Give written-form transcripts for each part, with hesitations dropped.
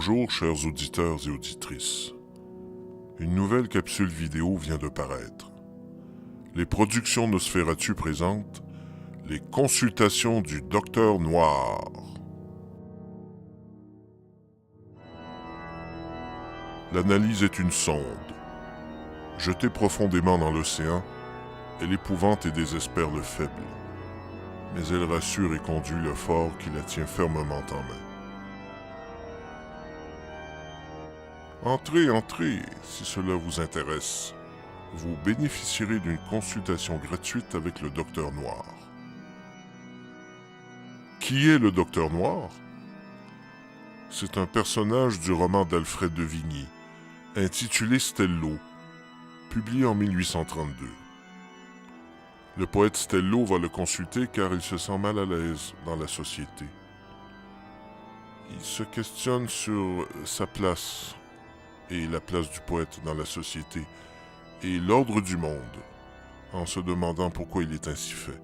Bonjour, chers auditeurs et auditrices. Une nouvelle capsule vidéo vient de paraître. Les productions Nosferatu présentent les consultations du Docteur Noir. L'analyse est une sonde. Jetée profondément dans l'océan, elle épouvante et désespère le faible. Mais elle rassure et conduit le fort qui la tient fermement en main. Entrez, entrez, si cela vous intéresse. Vous bénéficierez d'une consultation gratuite avec le Docteur Noir. Qui est le Docteur Noir? C'est un personnage du roman d'Alfred de Vigny, intitulé Stello, publié en 1832. Le poète Stello va le consulter car il se sent mal à l'aise dans la société. Il se questionne sur sa place et la place du poète dans la société et l'ordre du monde, en se demandant pourquoi il est ainsi fait.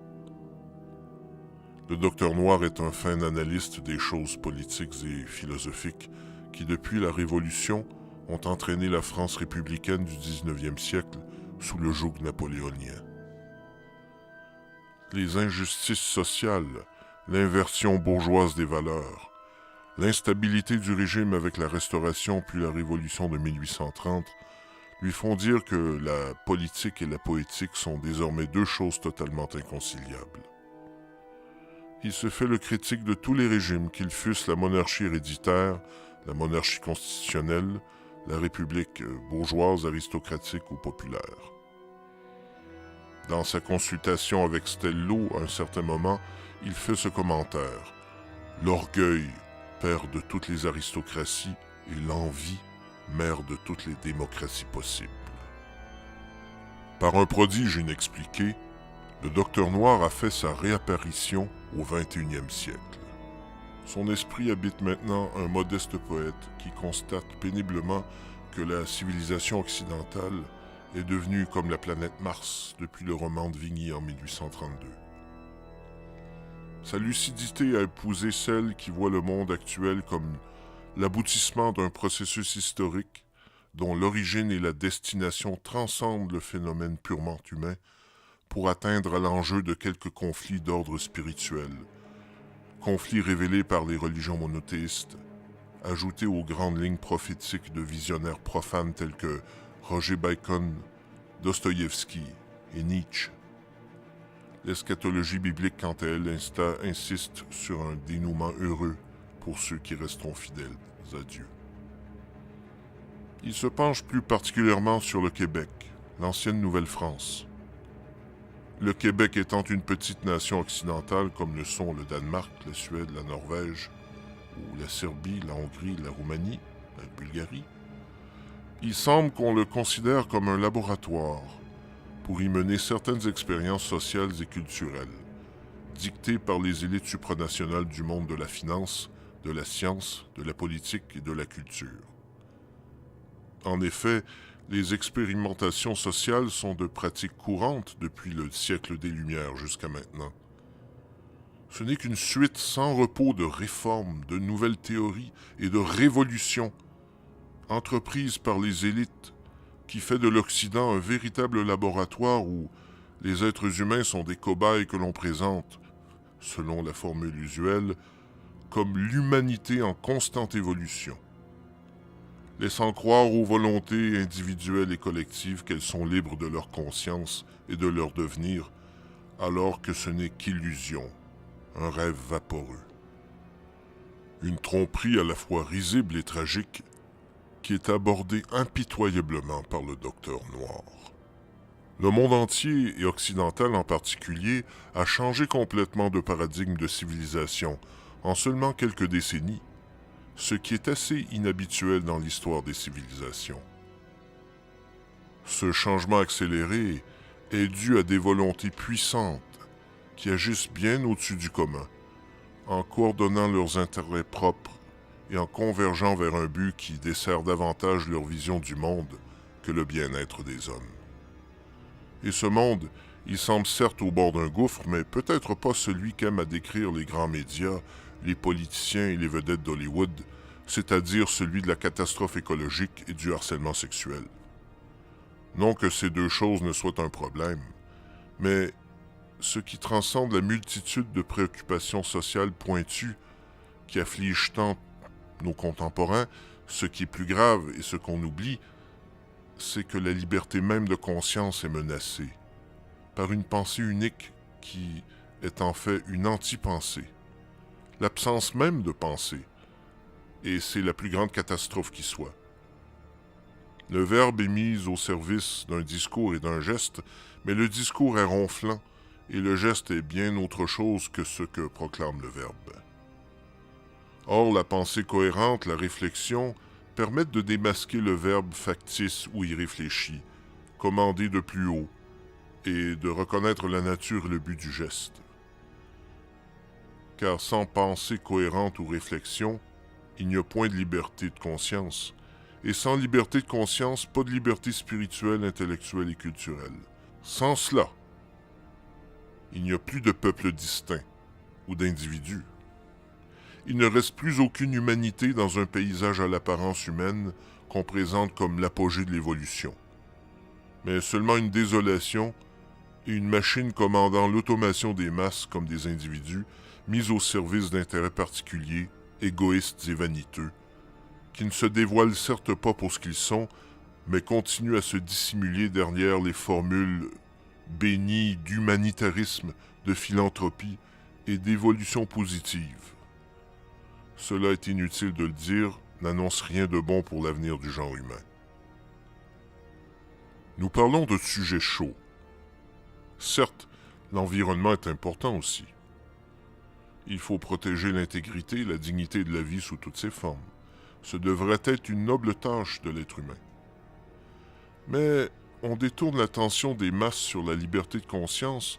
Le Docteur Noir est un fin analyste des choses politiques et philosophiques qui, depuis la Révolution, ont entraîné la France républicaine du 19e siècle sous le joug napoléonien. Les injustices sociales, l'inversion bourgeoise des valeurs, l'instabilité du régime avec la Restauration puis la Révolution de 1830 lui font dire que la politique et la poétique sont désormais deux choses totalement inconciliables. Il se fait le critique de tous les régimes, qu'ils fussent la monarchie héréditaire, la monarchie constitutionnelle, la république bourgeoise, aristocratique ou populaire. Dans sa consultation avec Stello, à un certain moment, il fait ce commentaire. « L'orgueil, père de toutes les aristocraties, et l'envie, mère de toutes les démocraties possibles. » Par un prodige inexpliqué, le Docteur Noir a fait sa réapparition au 21e siècle. Son esprit habite maintenant un modeste poète qui constate péniblement que la civilisation occidentale est devenue comme la planète Mars depuis le roman de Vigny en 1832. Sa lucidité a épousé celle qui voit le monde actuel comme l'aboutissement d'un processus historique dont l'origine et la destination transcendent le phénomène purement humain pour atteindre l'enjeu de quelques conflits d'ordre spirituel, conflits révélés par les religions monothéistes, ajoutés aux grandes lignes prophétiques de visionnaires profanes tels que Roger Bacon, Dostoïevski et Nietzsche. L'eschatologie biblique, quant à elle, insiste sur un dénouement heureux pour ceux qui resteront fidèles à Dieu. Il se penche plus particulièrement sur le Québec, l'ancienne Nouvelle-France. Le Québec étant une petite nation occidentale comme le sont le Danemark, la Suède, la Norvège, ou la Serbie, la Hongrie, la Roumanie, la Bulgarie, il semble qu'on le considère comme un laboratoire pour y mener certaines expériences sociales et culturelles, dictées par les élites supranationales du monde de la finance, de la science, de la politique et de la culture. En effet, les expérimentations sociales sont de pratique courante depuis le siècle des Lumières jusqu'à maintenant. Ce n'est qu'une suite sans repos de réformes, de nouvelles théories et de révolutions entreprises par les élites qui fait de l'Occident un véritable laboratoire où les êtres humains sont des cobayes que l'on présente, selon la formule usuelle, comme l'humanité en constante évolution, laissant croire aux volontés individuelles et collectives qu'elles sont libres de leur conscience et de leur devenir, alors que ce n'est qu'illusion, un rêve vaporeux. Une tromperie à la fois risible et tragique qui est abordée impitoyablement par le Docteur Noir. Le monde entier, et occidental en particulier, a changé complètement de paradigme de civilisation en seulement quelques décennies, ce qui est assez inhabituel dans l'histoire des civilisations. Ce changement accéléré est dû à des volontés puissantes qui agissent bien au-dessus du commun, en coordonnant leurs intérêts propres et en convergeant vers un but qui dessert davantage leur vision du monde que le bien-être des hommes. Et ce monde, il semble certes au bord d'un gouffre, mais peut-être pas celui qu'aiment à décrire les grands médias, les politiciens et les vedettes d'Hollywood, c'est-à-dire celui de la catastrophe écologique et du harcèlement sexuel. Non que ces deux choses ne soient un problème, mais ce qui transcende la multitude de préoccupations sociales pointues qui affligent tant nos contemporains, ce qui est plus grave et ce qu'on oublie, c'est que la liberté même de conscience est menacée par une pensée unique qui est en fait une anti-pensée, l'absence même de pensée, et c'est la plus grande catastrophe qui soit. Le verbe est mis au service d'un discours et d'un geste, mais le discours est ronflant, et le geste est bien autre chose que ce que proclame le verbe. Or, la pensée cohérente, la réflexion, permettent de démasquer le verbe factice ou irréfléchi, commandé de plus haut, et de reconnaître la nature et le but du geste. Car sans pensée cohérente ou réflexion, il n'y a point de liberté de conscience, et sans liberté de conscience, pas de liberté spirituelle, intellectuelle et culturelle. Sans cela, il n'y a plus de peuple distinct ou d'individus. Il ne reste plus aucune humanité dans un paysage à l'apparence humaine qu'on présente comme l'apogée de l'évolution, mais seulement une désolation et une machine commandant l'automation des masses comme des individus mis au service d'intérêts particuliers, égoïstes et vaniteux, qui ne se dévoilent certes pas pour ce qu'ils sont, mais continuent à se dissimuler derrière les formules bénies d'humanitarisme, de philanthropie et d'évolution positive. Cela est inutile de le dire, n'annonce rien de bon pour l'avenir du genre humain. Nous parlons de sujets chauds. Certes, l'environnement est important aussi. Il faut protéger l'intégrité et la dignité de la vie sous toutes ses formes. Ce devrait être une noble tâche de l'être humain. Mais on détourne l'attention des masses sur la liberté de conscience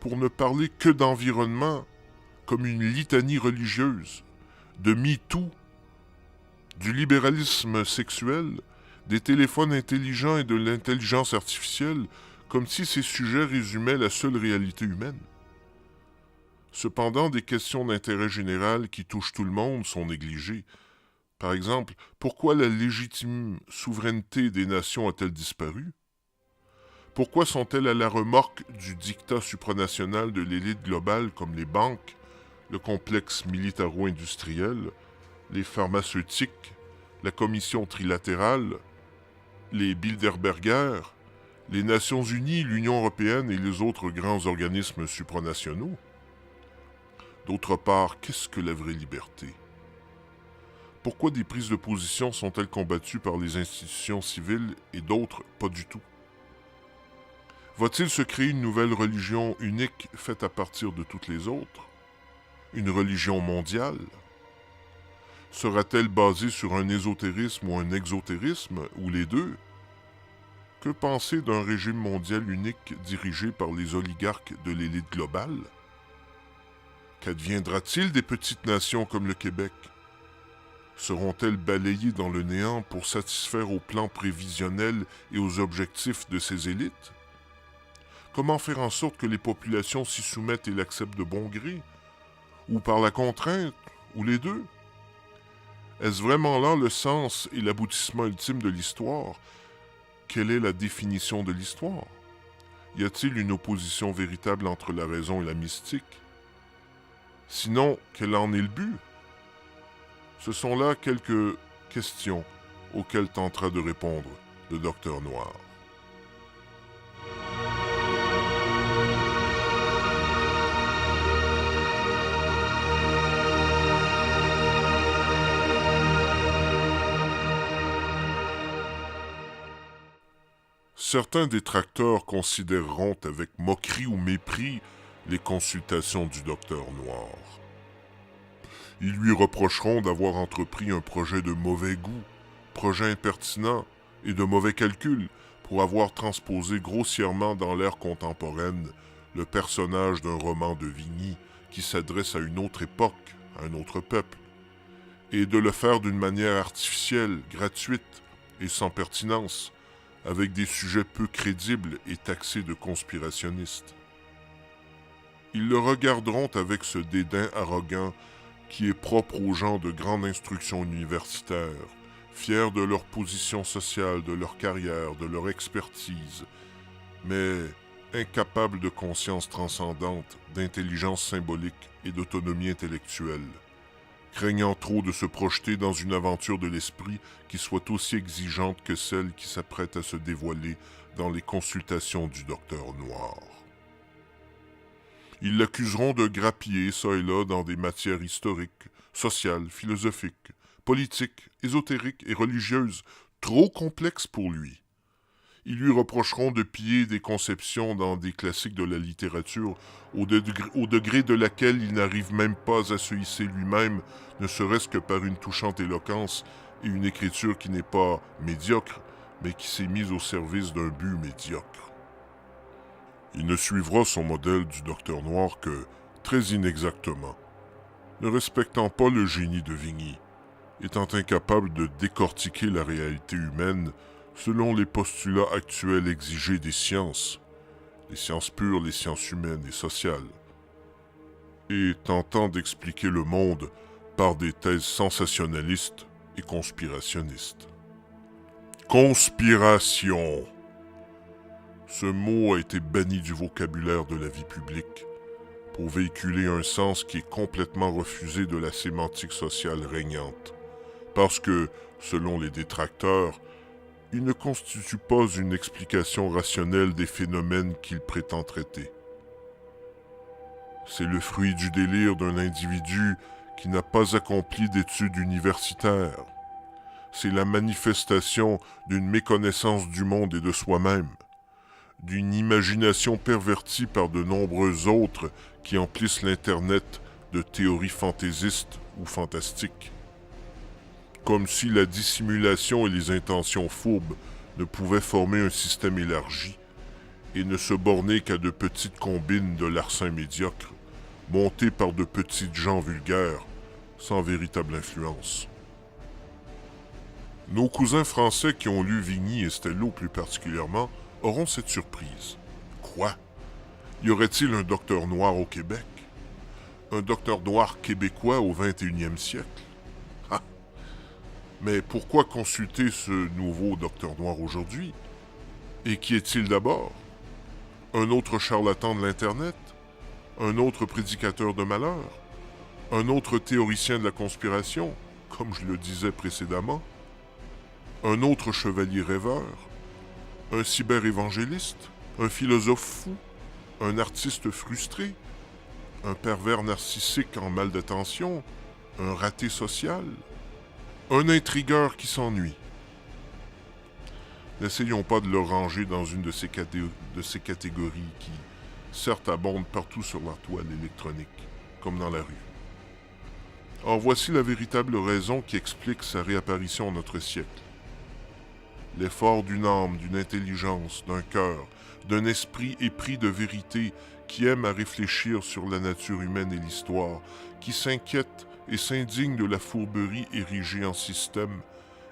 pour ne parler que d'environnement comme une litanie religieuse, de MeToo, du libéralisme sexuel, des téléphones intelligents et de l'intelligence artificielle, comme si ces sujets résumaient la seule réalité humaine. Cependant, des questions d'intérêt général qui touchent tout le monde sont négligées. Par exemple, pourquoi la légitime souveraineté des nations a-t-elle disparu? Pourquoi sont-elles à la remorque du diktat supranational de l'élite globale comme les banques, le complexe militaro-industriel, les pharmaceutiques, la commission trilatérale, les Bilderberger, les Nations Unies, l'Union européenne et les autres grands organismes supranationaux? D'autre part, qu'est-ce que la vraie liberté? Pourquoi des prises de position sont-elles combattues par les institutions civiles et d'autres pas du tout? Va-t-il se créer une nouvelle religion unique faite à partir de toutes les autres? Une religion mondiale? Sera-t-elle basée sur un ésotérisme ou un exotérisme, ou les deux? Que penser d'un régime mondial unique dirigé par les oligarques de l'élite globale? Qu'adviendra-t-il des petites nations comme le Québec? Seront-elles balayées dans le néant pour satisfaire aux plans prévisionnels et aux objectifs de ces élites? Comment faire en sorte que les populations s'y soumettent et l'acceptent de bon gré? Ou par la contrainte, ou les deux? Est-ce vraiment là le sens et l'aboutissement ultime de l'histoire? Quelle est la définition de l'histoire? Y a-t-il une opposition véritable entre la raison et la mystique? Sinon, quel en est le but? Ce sont là quelques questions auxquelles tentera de répondre le Docteur Noir. Certains détracteurs considéreront avec moquerie ou mépris les consultations du Docteur Noir. Ils lui reprocheront d'avoir entrepris un projet de mauvais goût, projet impertinent et de mauvais calcul pour avoir transposé grossièrement dans l'ère contemporaine le personnage d'un roman de Vigny qui s'adresse à une autre époque, à un autre peuple, et de le faire d'une manière artificielle, gratuite et sans pertinence, avec des sujets peu crédibles et taxés de conspirationnistes. Ils le regarderont avec ce dédain arrogant qui est propre aux gens de grande instruction universitaire, fiers de leur position sociale, de leur carrière, de leur expertise, mais incapables de conscience transcendante, d'intelligence symbolique et d'autonomie intellectuelle, craignant trop de se projeter dans une aventure de l'esprit qui soit aussi exigeante que celle qui s'apprête à se dévoiler dans les consultations du docteur Noir. Ils l'accuseront de grappiller ça et là dans des matières historiques, sociales, philosophiques, politiques, ésotériques et religieuses trop complexes pour lui. Ils lui reprocheront de piller des conceptions dans des classiques de la littérature au degré de laquelle il n'arrive même pas à se hisser lui-même, ne serait-ce que par une touchante éloquence et une écriture qui n'est pas médiocre, mais qui s'est mise au service d'un but médiocre. Il ne suivra son modèle du docteur Noir que très inexactement, ne respectant pas le génie de Vigny, étant incapable de décortiquer la réalité humaine selon les postulats actuels exigés des sciences, les sciences pures, les sciences humaines et sociales, et tentant d'expliquer le monde par des thèses sensationnalistes et conspirationnistes. Conspiration! Ce mot a été banni du vocabulaire de la vie publique pour véhiculer un sens qui est complètement refusé de la sémantique sociale régnante, parce que, selon les détracteurs, il ne constitue pas une explication rationnelle des phénomènes qu'il prétend traiter. C'est le fruit du délire d'un individu qui n'a pas accompli d'études universitaires. C'est la manifestation d'une méconnaissance du monde et de soi-même, d'une imagination pervertie par de nombreux autres qui emplissent l'Internet de théories fantaisistes ou fantastiques. Comme si la dissimulation et les intentions fourbes ne pouvaient former un système élargi et ne se borner qu'à de petites combines de larcins médiocres, montées par de petites gens vulgaires, sans véritable influence. Nos cousins français qui ont lu Vigny et Stello plus particulièrement auront cette surprise. Quoi? Y aurait-il un docteur noir au Québec? Un docteur noir québécois au 21e siècle? Ah! Mais pourquoi consulter ce nouveau docteur noir aujourd'hui? Et qui est-il d'abord? Un autre charlatan de l'Internet? Un autre prédicateur de malheur? Un autre théoricien de la conspiration, comme je le disais précédemment? Un autre chevalier rêveur? Un cyber-évangéliste? Un philosophe fou? Un artiste frustré? Un pervers narcissique en mal d'attention? Un raté social? Un intrigueur qui s'ennuie? N'essayons pas de le ranger dans une de ces catégories qui, certes, abondent partout sur la toile électronique, comme dans la rue. Or, voici la véritable raison qui explique sa réapparition en notre siècle. L'effort d'une âme, d'une intelligence, d'un cœur, d'un esprit épris de vérité qui aime à réfléchir sur la nature humaine et l'histoire, qui s'inquiète et s'indigne de la fourberie érigée en système,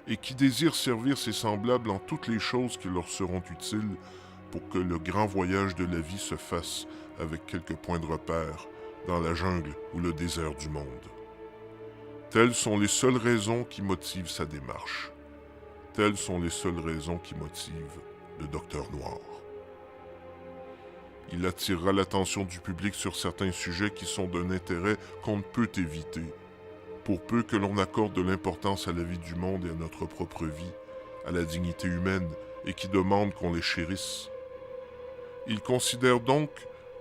et qui désire servir ses semblables en toutes les choses qui leur seront utiles pour que le grand voyage de la vie se fasse avec quelques points de repère dans la jungle ou le désert du monde. Telles sont les seules raisons qui motivent sa démarche. Telles sont les seules raisons qui motivent le docteur Noir. Il attirera l'attention du public sur certains sujets qui sont d'un intérêt qu'on ne peut éviter, pour peu que l'on accorde de l'importance à la vie du monde et à notre propre vie, à la dignité humaine, et qui demandent qu'on les chérisse. Il considère donc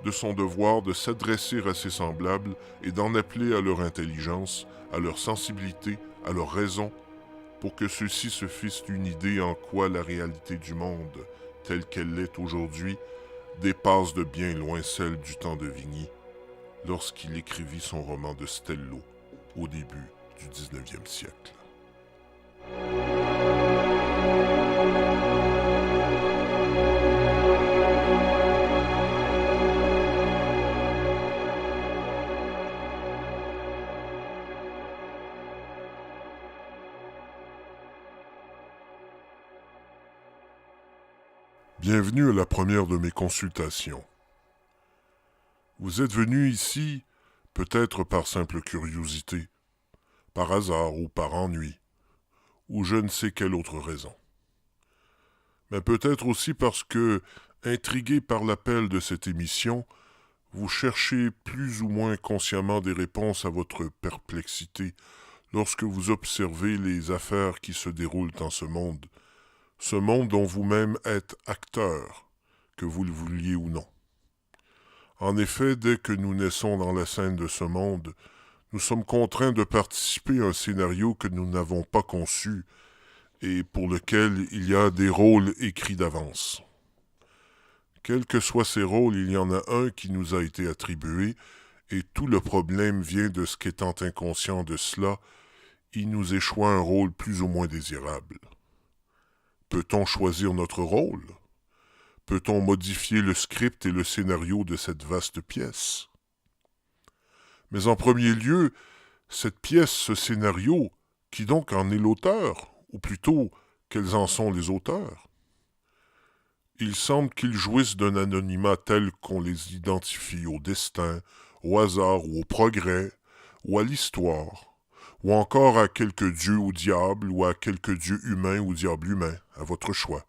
de son devoir de s'adresser à ses semblables et d'en appeler à leur intelligence, à leur sensibilité, à leur raison, pour que ceux-ci se fissent une idée en quoi la réalité du monde, telle qu'elle l'est aujourd'hui, dépasse de bien loin celle du temps de Vigny, lorsqu'il écrivit son roman de Stello au début du 19e siècle. Bienvenue à la première de mes consultations. Vous êtes venu ici peut-être par simple curiosité, par hasard ou par ennui, ou je ne sais quelle autre raison. Mais peut-être aussi parce que, intrigué par l'appel de cette émission, vous cherchez plus ou moins consciemment des réponses à votre perplexité lorsque vous observez les affaires qui se déroulent dans ce monde dont vous-même êtes acteur, que vous le vouliez ou non. En effet, dès que nous naissons dans la scène de ce monde, nous sommes contraints de participer à un scénario que nous n'avons pas conçu et pour lequel il y a des rôles écrits d'avance. Quels que soient ces rôles, il y en a un qui nous a été attribué, et tout le problème vient de ce qu'étant inconscient de cela, il nous échoit un rôle plus ou moins désirable. Peut-on choisir notre rôle? Peut-on modifier le script et le scénario de cette vaste pièce? Mais en premier lieu, cette pièce, ce scénario, qui donc en est l'auteur, ou plutôt, quels en sont les auteurs? Il semble qu'ils jouissent d'un anonymat tel qu'on les identifie au destin, au hasard ou au progrès, ou à l'histoire, ou encore à quelque dieu ou diable, ou à quelque dieu humain ou diable humain, à votre choix.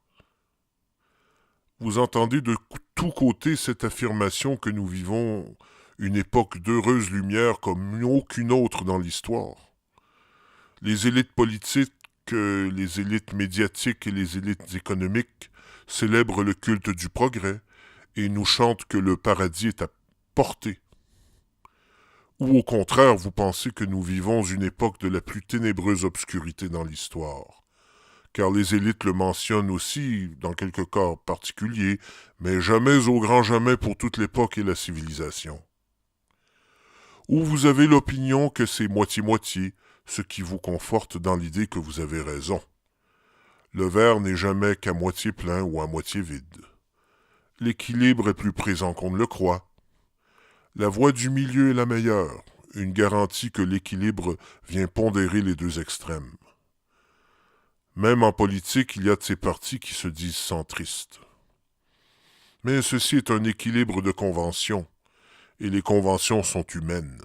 Vous entendez de tous côtés cette affirmation que nous vivons une époque d'heureuse lumière comme aucune autre dans l'histoire. Les élites politiques, les élites médiatiques et les élites économiques célèbrent le culte du progrès et nous chantent que le paradis est à portée. Ou au contraire, vous pensez que nous vivons une époque de la plus ténébreuse obscurité dans l'histoire. Car les élites le mentionnent aussi, dans quelques cas particuliers, mais jamais au grand jamais pour toute l'époque et la civilisation. Ou vous avez l'opinion que c'est moitié-moitié, ce qui vous conforte dans l'idée que vous avez raison. Le verre n'est jamais qu'à moitié plein ou à moitié vide. L'équilibre est plus présent qu'on ne le croit. La voie du milieu est la meilleure, une garantie que l'équilibre vient pondérer les deux extrêmes. Même en politique, il y a de ces partis qui se disent centristes. Mais ceci est un équilibre de conventions, et les conventions sont humaines,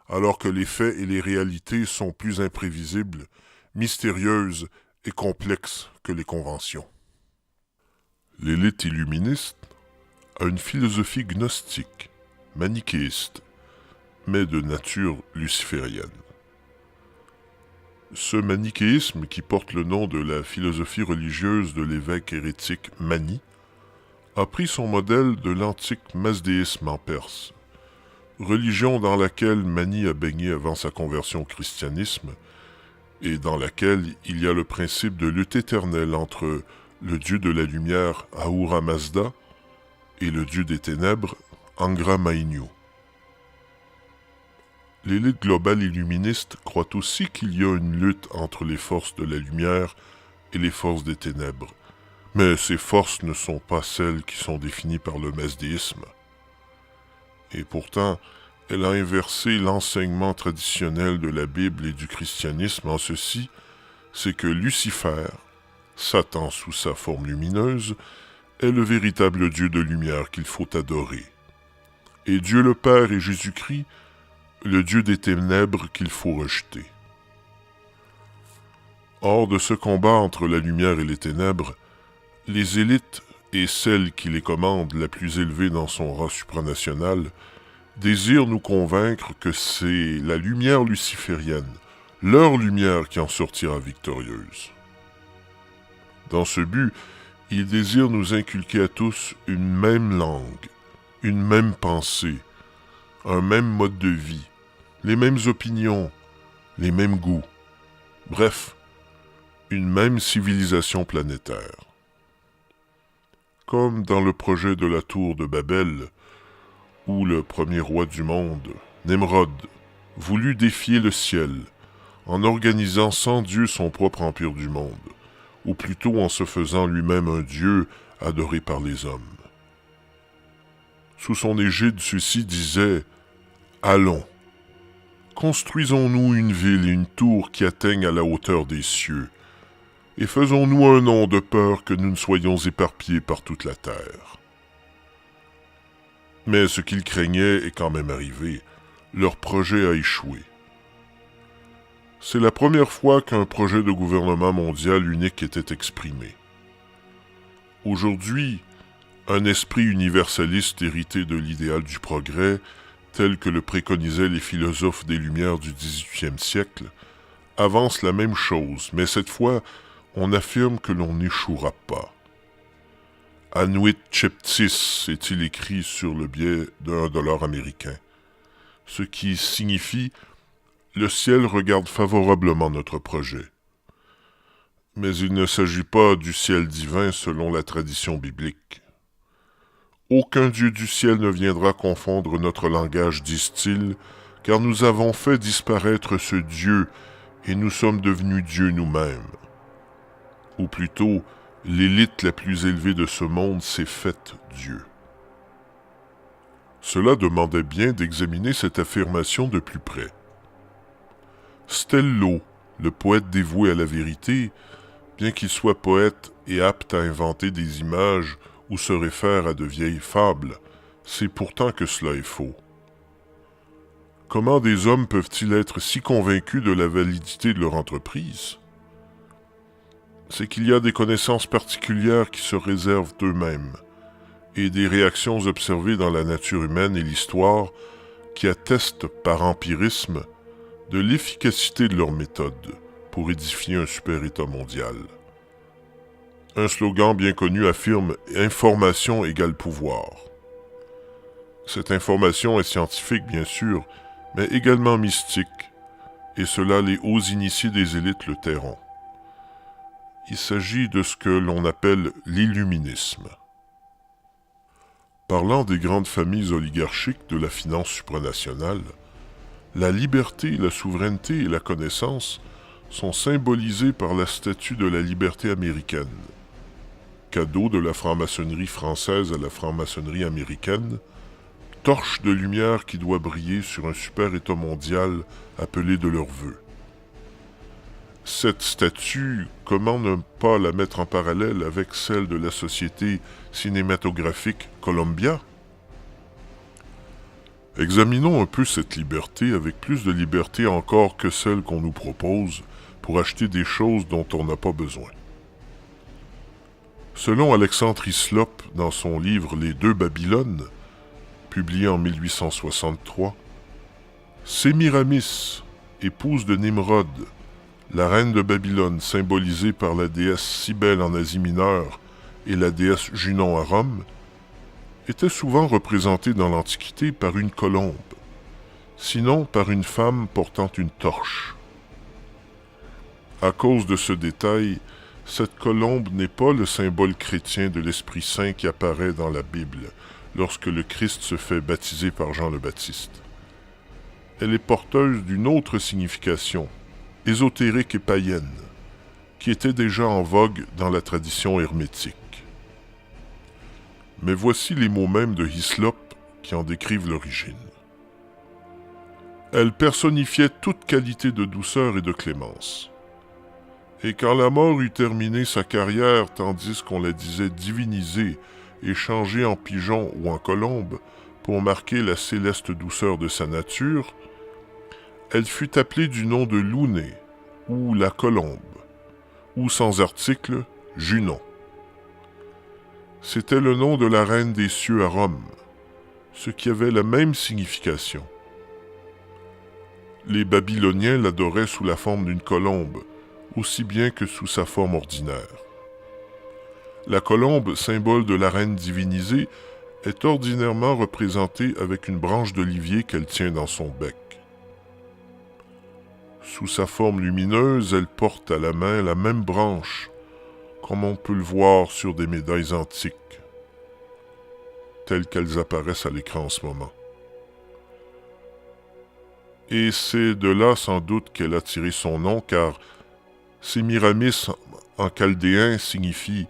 alors que les faits et les réalités sont plus imprévisibles, mystérieuses et complexes que les conventions. L'élite illuministe a une philosophie gnostique, manichéiste, mais de nature luciférienne. Ce manichéisme, qui porte le nom de la philosophie religieuse de l'évêque hérétique Mani, a pris son modèle de l'antique masdéisme en Perse, religion dans laquelle Mani a baigné avant sa conversion au christianisme, et dans laquelle il y a le principe de lutte éternelle entre le dieu de la lumière, Ahura Mazda, et le dieu des ténèbres, Angra Mainyu. L'élite globale illuministe croit aussi qu'il y a une lutte entre les forces de la lumière et les forces des ténèbres, mais ces forces ne sont pas celles qui sont définies par le masdéisme. Et pourtant, elle a inversé l'enseignement traditionnel de la Bible et du christianisme en ceci, c'est que Lucifer, Satan sous sa forme lumineuse, est le véritable Dieu de lumière qu'il faut adorer. Et Dieu le Père et Jésus-Christ, le Dieu des ténèbres qu'il faut rejeter. Hors de ce combat entre la lumière et les ténèbres, les élites et celle qui les commande, la plus élevée dans son rang supranational, désirent nous convaincre que c'est la lumière luciférienne, leur lumière qui en sortira victorieuse. Dans ce but, ils désirent nous inculquer à tous une même langue, une même pensée, un même mode de vie, les mêmes opinions, les mêmes goûts, bref, une même civilisation planétaire. Comme dans le projet de la tour de Babel, où le premier roi du monde, Nemrod, voulut défier le ciel, en organisant sans Dieu son propre empire du monde, ou plutôt en se faisant lui-même un dieu adoré par les hommes. Sous son égide, ceux-ci disaient « Allons, construisons-nous une ville et une tour qui atteignent à la hauteur des cieux, et faisons-nous un nom de peur que nous ne soyons éparpillés par toute la terre. » Mais ce qu'ils craignaient est quand même arrivé. leur projet a échoué. C'est la première fois qu'un projet de gouvernement mondial unique était exprimé. Aujourd'hui, un esprit universaliste hérité de l'idéal du progrès, tel que le préconisaient les philosophes des Lumières du XVIIIe siècle, avance la même chose, mais cette fois, on affirme que l'on n'échouera pas. Anuit Cheptis est-il écrit sur le billet d'$1 américain, ce qui signifie « Le ciel regarde favorablement notre projet ». Mais il ne s'agit pas du ciel divin selon la tradition biblique. Aucun dieu du ciel ne viendra confondre notre langage, disent-ils, car nous avons fait disparaître ce Dieu et nous sommes devenus dieux nous-mêmes. Ou plutôt, l'élite la plus élevée de ce monde s'est faite Dieu. Cela demandait bien d'examiner cette affirmation de plus près. Stello, le poète dévoué à la vérité, bien qu'il soit poète et apte à inventer des images ou se réfère à de vieilles fables, c'est pourtant que cela est faux. Comment des hommes peuvent-ils être si convaincus de la validité de leur entreprise? C'est qu'il y a des connaissances particulières qui se réservent eux-mêmes, et des réactions observées dans la nature humaine et l'histoire qui attestent par empirisme de l'efficacité de leur méthode pour édifier un super-État mondial. Un slogan bien connu affirme « Information égale pouvoir ». Cette information est scientifique, bien sûr, mais également mystique, et cela les hauts initiés des élites le tairont. Il s'agit de ce que l'on appelle l'illuminisme. Parlant des grandes familles oligarchiques de la finance supranationale, la liberté, la souveraineté et la connaissance sont symbolisées par la statue de la liberté américaine, cadeau de la franc-maçonnerie française à la franc-maçonnerie américaine, torche de lumière qui doit briller sur un super-État mondial appelé de leur vœu. Cette statue, comment ne pas la mettre en parallèle avec celle de la société cinématographique Columbia? Examinons un peu cette liberté avec plus de liberté encore que celle qu'on nous propose pour acheter des choses dont on n'a pas besoin. Selon Alexandre Hislop, dans son livre « Les deux Babylones », publié en 1863, Sémiramis, épouse de Nimrod, la reine de Babylone symbolisée par la déesse Cybèle en Asie mineure et la déesse Junon à Rome, était souvent représentée dans l'Antiquité par une colombe, sinon par une femme portant une torche. À cause de ce détail, cette colombe n'est pas le symbole chrétien de l'Esprit Saint qui apparaît dans la Bible lorsque le Christ se fait baptiser par Jean le Baptiste. Elle est porteuse d'une autre signification, ésotérique et païenne, qui était déjà en vogue dans la tradition hermétique. Mais voici les mots mêmes de Hislop qui en décrivent l'origine. Elle personnifiait toute qualité de douceur et de clémence. Et quand la mort eut terminé sa carrière tandis qu'on la disait divinisée et changée en pigeon ou en colombe pour marquer la céleste douceur de sa nature, elle fut appelée du nom de Louné, ou la colombe, ou sans article, Junon. C'était le nom de la reine des cieux à Rome, ce qui avait la même signification. Les Babyloniens l'adoraient sous la forme d'une colombe, aussi bien que sous sa forme ordinaire. La colombe, symbole de la reine divinisée, est ordinairement représentée avec une branche d'olivier qu'elle tient dans son bec. Sous sa forme lumineuse, elle porte à la main la même branche, comme on peut le voir sur des médailles antiques, telles qu'elles apparaissent à l'écran en ce moment. Et c'est de là sans doute qu'elle a tiré son nom, car Sémiramis en chaldéen signifie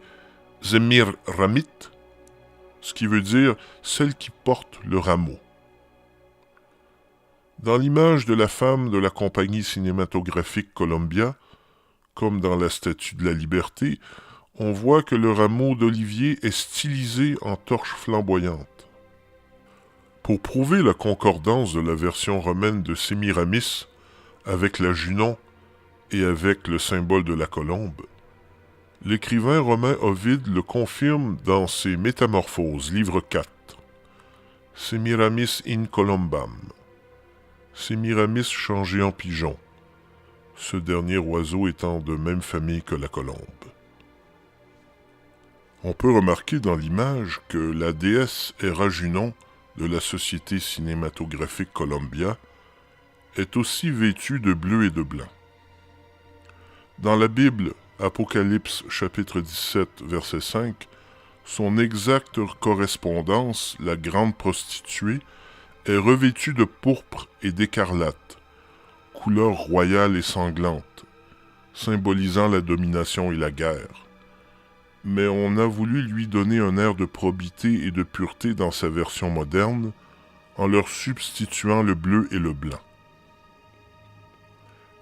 Zemir Ramit, ce qui veut dire celle qui porte le rameau. Dans l'image de la femme de la compagnie cinématographique Columbia, comme dans la Statue de la Liberté, on voit que le rameau d'olivier est stylisé en torche flamboyante. Pour prouver la concordance de la version romaine de Sémiramis avec la Junon et avec le symbole de la colombe, l'écrivain romain Ovide le confirme dans ses Métamorphoses, livre 4. Semiramis in colombam. Sémiramis changé en pigeon, ce dernier oiseau étant de même famille que la colombe. On peut remarquer dans l'image que la déesse Héra Junon de la société cinématographique Columbia est aussi vêtue de bleu et de blanc. Dans la Bible, Apocalypse chapitre 17, verset 5, son exacte correspondance, la grande prostituée, est revêtue de pourpre et d'écarlate, couleur royale et sanglante, symbolisant la domination et la guerre. Mais on a voulu lui donner un air de probité et de pureté dans sa version moderne, en leur substituant le bleu et le blanc.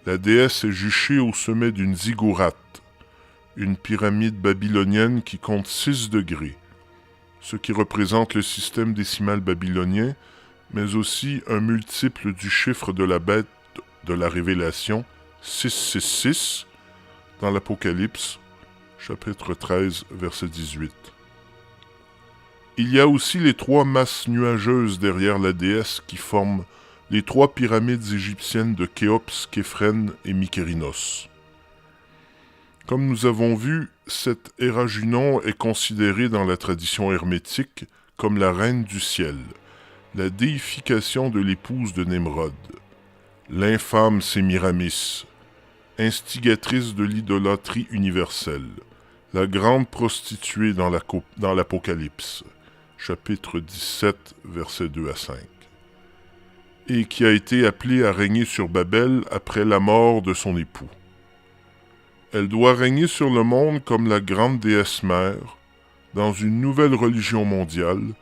La déesse est juchée au sommet d'une ziggourate, une pyramide babylonienne qui compte 6 degrés, ce qui représente le système décimal babylonien, mais aussi un multiple du chiffre de la bête de la Révélation, 666, dans l'Apocalypse, chapitre 13, verset 18. Il y a aussi les 3 masses nuageuses derrière la déesse qui forment les 3 pyramides égyptiennes de Khéops, Képhren et Mykérinos. Comme nous avons vu, cette Héra Junon est considérée dans la tradition hermétique comme la reine du ciel, la déification de l'épouse de Nemrod, l'infâme Sémiramis, instigatrice de l'idolâtrie universelle, la grande prostituée dans l'Apocalypse, chapitre 17, versets 2 à 5, et qui a été appelée à régner sur Babel après la mort de son époux. Elle doit régner sur le monde comme la grande déesse mère, dans une nouvelle religion mondiale,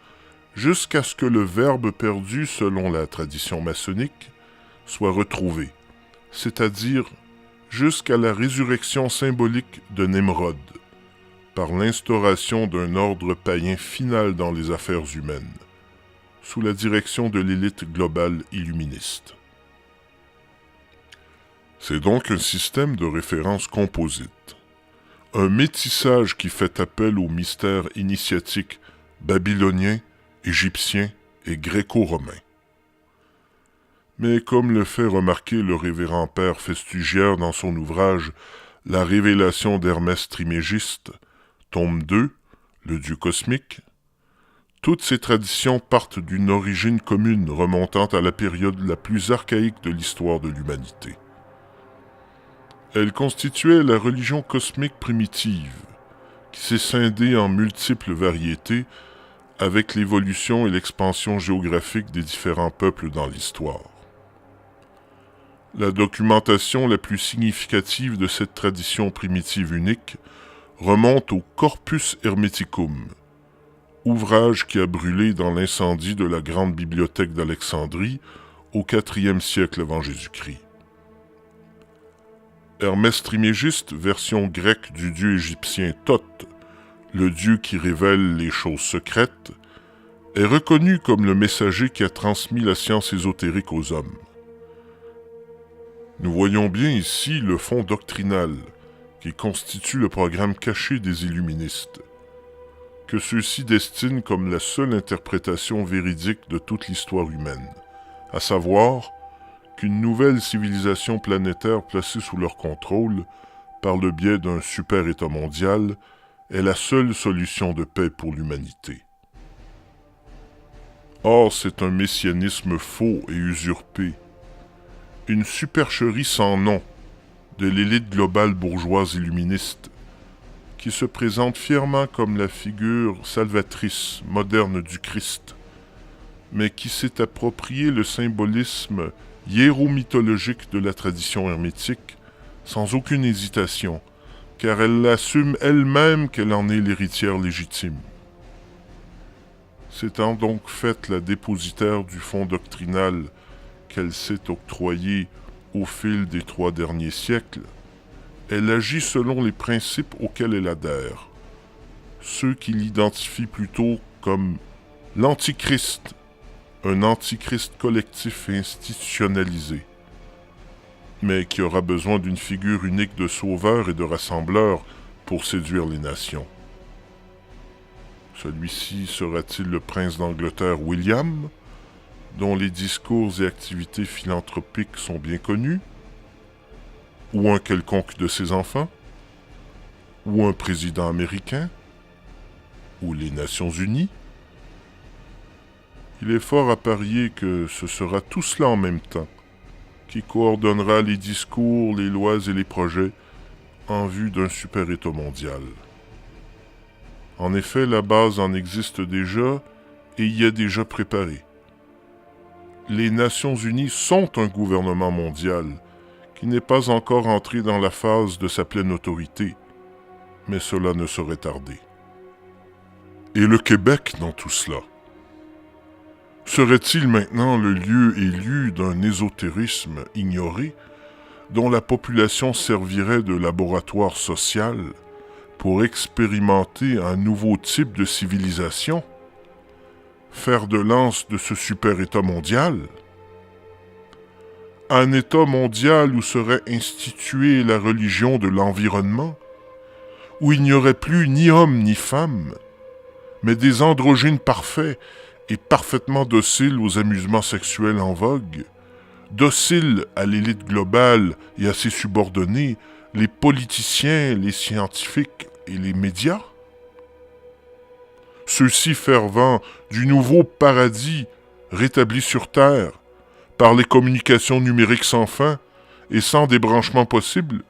jusqu'à ce que le Verbe perdu selon la tradition maçonnique soit retrouvé, c'est-à-dire jusqu'à la résurrection symbolique de Nemrod, par l'instauration d'un ordre païen final dans les affaires humaines, sous la direction de l'élite globale illuministe. C'est donc un système de référence composite, un métissage qui fait appel aux mystères initiatiques babyloniens, égyptiens et gréco-romains. Mais comme le fait remarquer le révérend père Festugière dans son ouvrage « La révélation d'Hermès Trismégiste », tome 2, le dieu cosmique, toutes ces traditions partent d'une origine commune remontant à la période la plus archaïque de l'histoire de l'humanité. Elles constituaient la religion cosmique primitive, qui s'est scindée en multiples variétés avec l'évolution et l'expansion géographique des différents peuples dans l'histoire. La documentation la plus significative de cette tradition primitive unique remonte au Corpus Hermeticum, ouvrage qui a brûlé dans l'incendie de la grande bibliothèque d'Alexandrie au IVe siècle avant Jésus-Christ. Hermès Trismégiste, version grecque du dieu égyptien Thoth, le dieu qui révèle les choses secrètes, est reconnu comme le messager qui a transmis la science ésotérique aux hommes. Nous voyons bien ici le fond doctrinal qui constitue le programme caché des illuministes, que ceux-ci destinent comme la seule interprétation véridique de toute l'histoire humaine, à savoir qu'une nouvelle civilisation planétaire placée sous leur contrôle, par le biais d'un super-État mondial, est la seule solution de paix pour l'humanité. Or, c'est un messianisme faux et usurpé, une supercherie sans nom de l'élite globale bourgeoise illuministe, qui se présente fièrement comme la figure salvatrice moderne du Christ, mais qui s'est approprié le symbolisme hiéromythologique de la tradition hermétique sans aucune hésitation, car elle assume elle-même qu'elle en est l'héritière légitime. S'étant donc faite la dépositaire du fond doctrinal qu'elle s'est octroyé au fil des 3 derniers siècles, elle agit selon les principes auxquels elle adhère, ceux qui l'identifient plutôt comme l'Antichrist, un antichrist collectif et institutionnalisé, mais qui aura besoin d'une figure unique de sauveur et de rassembleur pour séduire les nations. Celui-ci sera-t-il le prince d'Angleterre William, dont les discours et activités philanthropiques sont bien connus, ou un quelconque de ses enfants, ou un président américain, ou les Nations Unies? Il est fort à parier que ce sera tout cela en même temps, qui coordonnera les discours, les lois et les projets en vue d'un super-État mondial. En effet, la base en existe déjà et y est déjà préparée. Les Nations Unies sont un gouvernement mondial qui n'est pas encore entré dans la phase de sa pleine autorité, mais cela ne saurait tarder. Et le Québec dans tout cela? Serait-il maintenant le lieu élu d'un ésotérisme ignoré dont la population servirait de laboratoire social pour expérimenter un nouveau type de civilisation? Faire de lance de ce super-État mondial? Un État mondial où serait instituée la religion de l'environnement, où il n'y aurait plus ni homme ni femme, mais des androgynes parfaits et parfaitement dociles aux amusements sexuels en vogue, dociles à l'élite globale et à ses subordonnés, les politiciens, les scientifiques et les médias? Ceux-ci fervents du nouveau paradis rétabli sur Terre par les communications numériques sans fin et sans débranchement possible,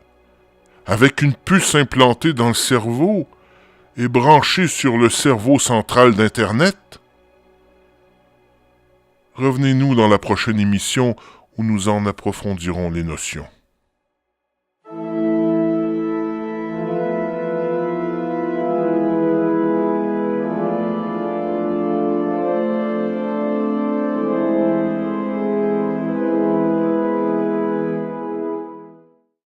avec une puce implantée dans le cerveau et branchée sur le cerveau central d'Internet? Revenez-nous dans la prochaine émission où nous en approfondirons les notions.